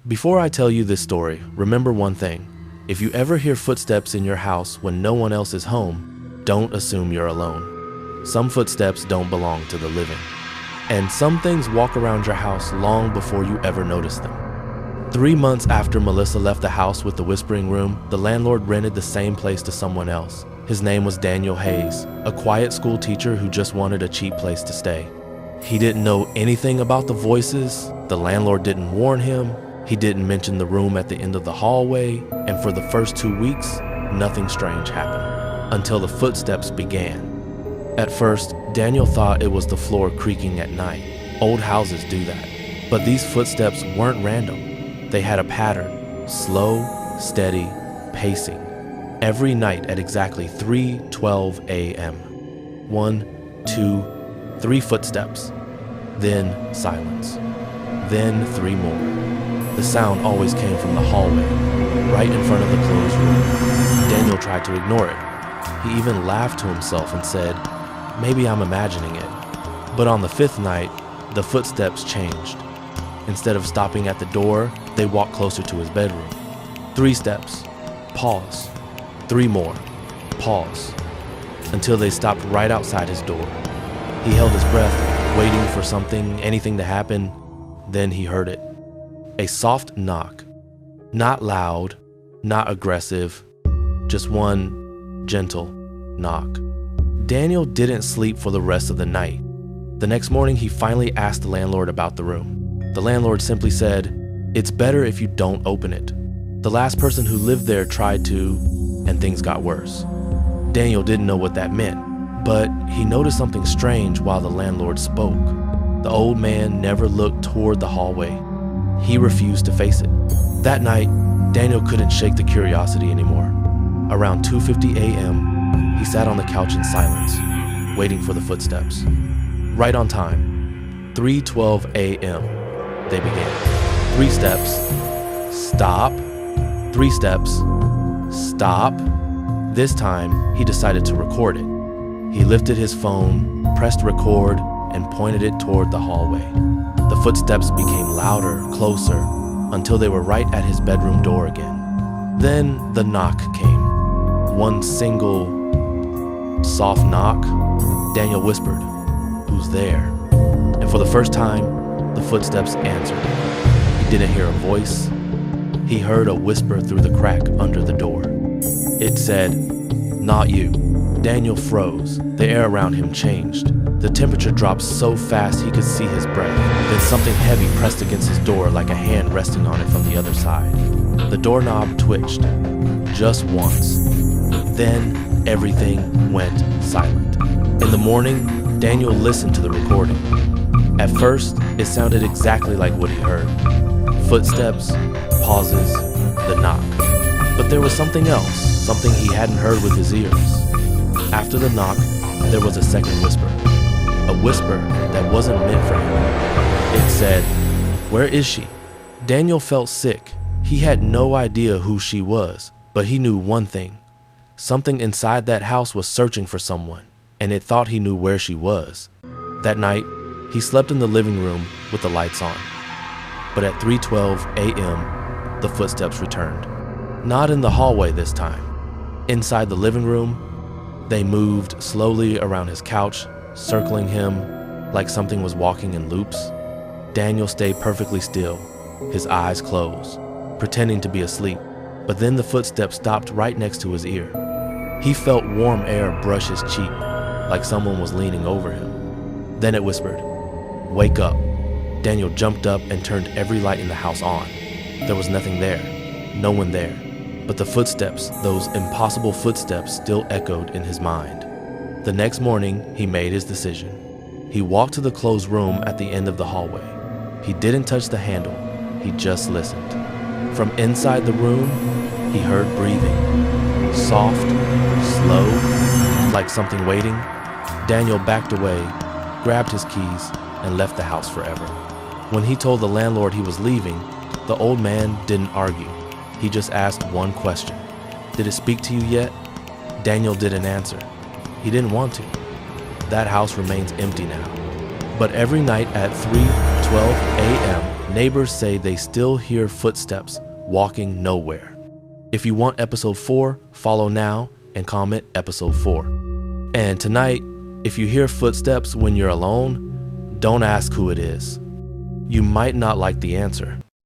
Before I tell you this story, remember one thing. If you ever hear footsteps in your house when no one else is home, don't assume you're alone. Some footsteps don't belong to the living. And some things walk around your house long before you ever notice them. 3 months after Melissa left the house with the whispering room, the landlord rented the same place to someone else. His name was Daniel Hayes, a quiet school teacher who just wanted a cheap place to stay. He didn't know anything about the voices, the landlord didn't warn him, he didn't mention the room at the end of the hallway, and for the first 2 weeks, nothing strange happened, until the footsteps began. At first, Daniel thought it was the floor creaking at night. Old houses do that. But these footsteps weren't random. They had a pattern, slow, steady, pacing. Every night at exactly 3:12 a.m. 1, 2, 3 footsteps. Then silence. Then 3 more. The sound always came from the hallway, right in front of the closed room. Daniel tried to ignore it. He even laughed to himself and said, "Maybe I'm imagining it." But on the 5th night, the footsteps changed. Instead of stopping at the door, they walked closer to his bedroom. 3 steps, pause. 3 more, pause. Until they stopped right outside his door. He held his breath, waiting for anything to happen. Then he heard it. A soft knock. Not loud, not aggressive, just one gentle knock. Daniel didn't sleep for the rest of the night. The next morning, he finally asked the landlord about the room. The landlord simply said, "It's better if you don't open it. The last person who lived there tried to, and things got worse." Daniel didn't know what that meant, but he noticed something strange while the landlord spoke. The old man never looked toward the hallway. He refused to face it. That night, Daniel couldn't shake the curiosity anymore. Around 2:50 a.m., he sat on the couch in silence, waiting for the footsteps. Right on time, 3:12 a.m., they began. 3 steps, stop, 3 steps, stop. This time, he decided to record it. He lifted his phone, pressed record, and pointed it toward the hallway. The footsteps became louder, closer, until they were right at his bedroom door again. Then the knock came. One single, soft knock. Daniel whispered, "Who's there?" And for the first time, the footsteps answered. He didn't hear a voice. He heard a whisper through the crack under the door. It said, "Not you." Daniel froze. The air around him changed. The temperature dropped so fast he could see his breath. Then something heavy pressed against his door like a hand resting on it from the other side. The doorknob twitched, just once. Then everything went silent. In the morning, Daniel listened to the recording. At first, it sounded exactly like what he heard. Footsteps, pauses, the knock. But there was something else, something he hadn't heard with his ears. After the knock, there was a second whisper. A whisper that wasn't meant for him. It said, "Where is she?" Daniel felt sick. He had no idea who she was, but he knew one thing. Something inside that house was searching for someone, and it thought he knew where she was. That night, he slept in the living room with the lights on. But at 3:12 a.m., the footsteps returned. Not in the hallway this time. Inside the living room, they moved slowly around his couch, circling him like something was walking in loops. Daniel stayed perfectly still, his eyes closed, pretending to be asleep. But then the footsteps stopped right next to his ear. He felt warm air brush his cheek, like someone was leaning over him. Then it whispered, "Wake up." Daniel jumped up and turned every light in the house on. There was nothing there, no one there. But the footsteps, those impossible footsteps, still echoed in his mind. The next morning, he made his decision. He walked to the closed room at the end of the hallway. He didn't touch the handle, he just listened. From inside the room, he heard breathing. Soft, slow, like something waiting. Daniel backed away, grabbed his keys, and left the house forever. When he told the landlord he was leaving, the old man didn't argue. He just asked one question. "Did it speak to you yet?" Daniel didn't answer. He didn't want to. That house remains empty now. But every night at 3:12 a.m. neighbors say they still hear footsteps walking nowhere. If you want episode 4, follow now and comment episode 4. And tonight, if you hear footsteps when you're alone, don't ask who it is. You might not like the answer.